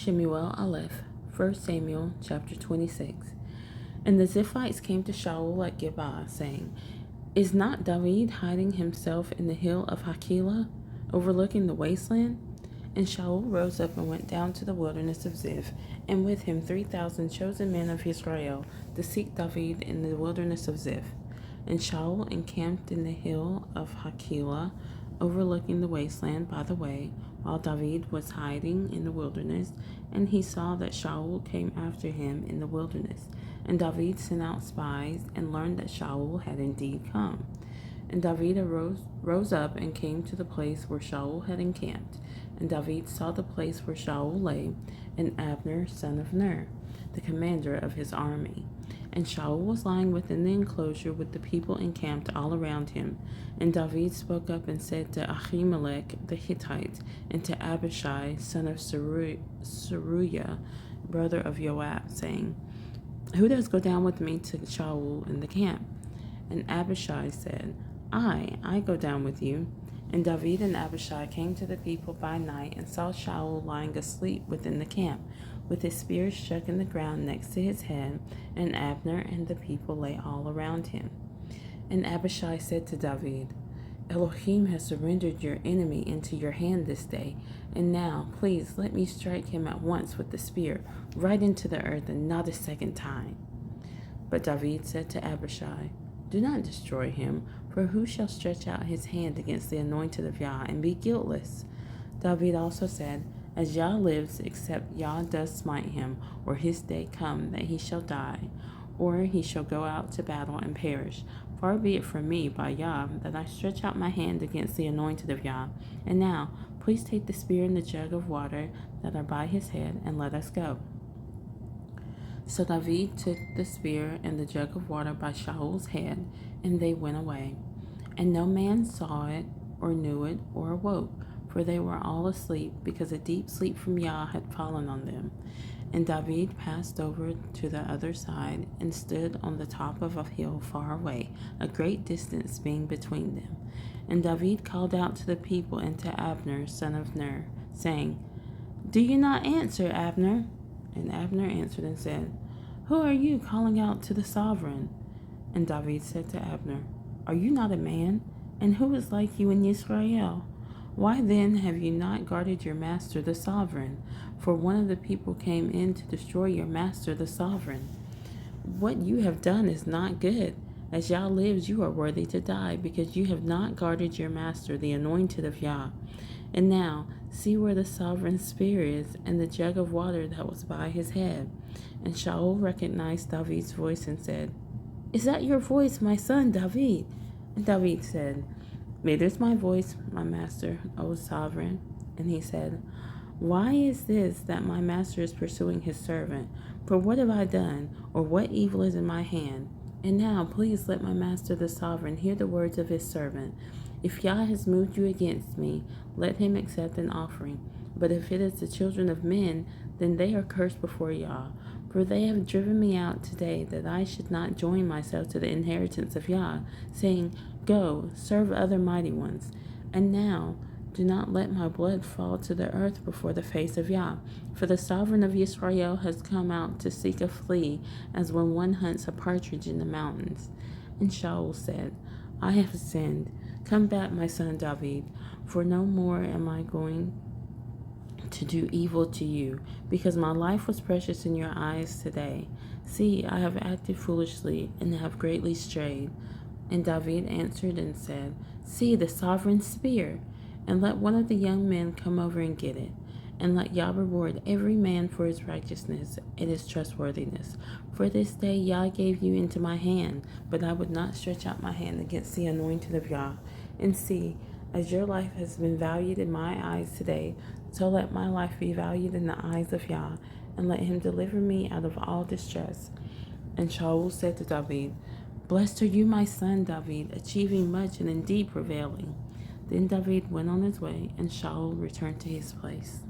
Shemu'ėl Aleph, 1 Samuel chapter 26. And the Ziphites came to Shaul at Gibeah, saying, Is not David hiding himself in the hill of Hachilah, overlooking the wasteland? And Shaul rose up and went down to the wilderness of Ziph, and with him 3,000 chosen men of Israel, to seek David in the wilderness of Ziph. And Shaul encamped in the hill of Hachilah, overlooking the wasteland by the way, while David was hiding in the wilderness, and he saw that Shaul came after him in the wilderness. And David sent out spies, and learned that Shaul had indeed come. And David rose up and came to the place where Shaul had encamped. And David saw the place where Shaul lay, and Abner son of Ner, the commander of his army. And Shaul was lying within the enclosure with the people encamped all around him. And David spoke up and said to Ahimelech the Hittite, and to Abishai son of Zeruiah, brother of Joab, saying, Who does go down with me to Shaul in the camp? And Abishai said, I go down with you. And David and Abishai came to the people by night, and saw Shaul lying asleep within the camp, with his spear stuck in the ground next to his head, and Abner and the people lay all around him. And Abishai said to David, Elohim has surrendered your enemy into your hand this day, and now, please, let me strike him at once with the spear, right into the earth, and not a second time. But David said to Abishai, Do not destroy him, for who shall stretch out his hand against the anointed of Yah and be guiltless? David also said, As Yah lives, except Yah does smite him, or his day come that he shall die, or he shall go out to battle and perish. Far be it from me by Yah that I stretch out my hand against the anointed of Yah. And now, please take the spear and the jug of water that are by his head, and let us go. So David took the spear and the jug of water by Shaul's head, and they went away. And no man saw it, or knew it, or awoke, for they were all asleep, because a deep sleep from Yah had fallen on them. And David passed over to the other side, and stood on the top of a hill far away, a great distance being between them. And David called out to the people and to Abner son of Ner, saying, Do you not answer, Abner? And Abner answered and said, Who are you calling out to the sovereign? And David said to Abner, Are you not a man? And who is like you in Israel? Why then have you not guarded your master the sovereign? For one of the people came in to destroy your master the sovereign. What you have done is not good. As Yah lives, you are worthy to die, because you have not guarded your master, the anointed of Yah. And now, see where the sovereign's spear is, and the jug of water that was by his head. And Shaul recognized David's voice and said, Is that your voice, my son David? And David said, It is my voice, my master, O sovereign. And he said, Why is this that my master is pursuing his servant? For what have I done, or what evil is in my hand? And now, please let my master the sovereign hear the words of his servant. If Yah has moved you against me, let him accept an offering. But if it is the children of men, then they are cursed before Yah. For they have driven me out today, that I should not join myself to the inheritance of Yah, saying, Go, serve other mighty ones. And now, do not let my blood fall to the earth before the face of Yah. For the sovereign of Israel has come out to seek a flea, as when one hunts a partridge in the mountains. And Shaul said, I have sinned. Come back, my son David, for no more am I going to do evil to you, because my life was precious in your eyes today. See, I have acted foolishly and have greatly strayed. And David answered and said, See the sovereign's spear, and let one of the young men come over and get it. And let Yah reward every man for his righteousness and his trustworthiness. For this day Yah gave you into my hand, but I would not stretch out my hand against the anointed of Yah. And see, as your life has been valued in my eyes today, so let my life be valued in the eyes of Yah, and let him deliver me out of all distress. And Shaul said to David, Blessed are you, my son David, achieving much and indeed prevailing. Then David went on his way, and Shaul returned to his place.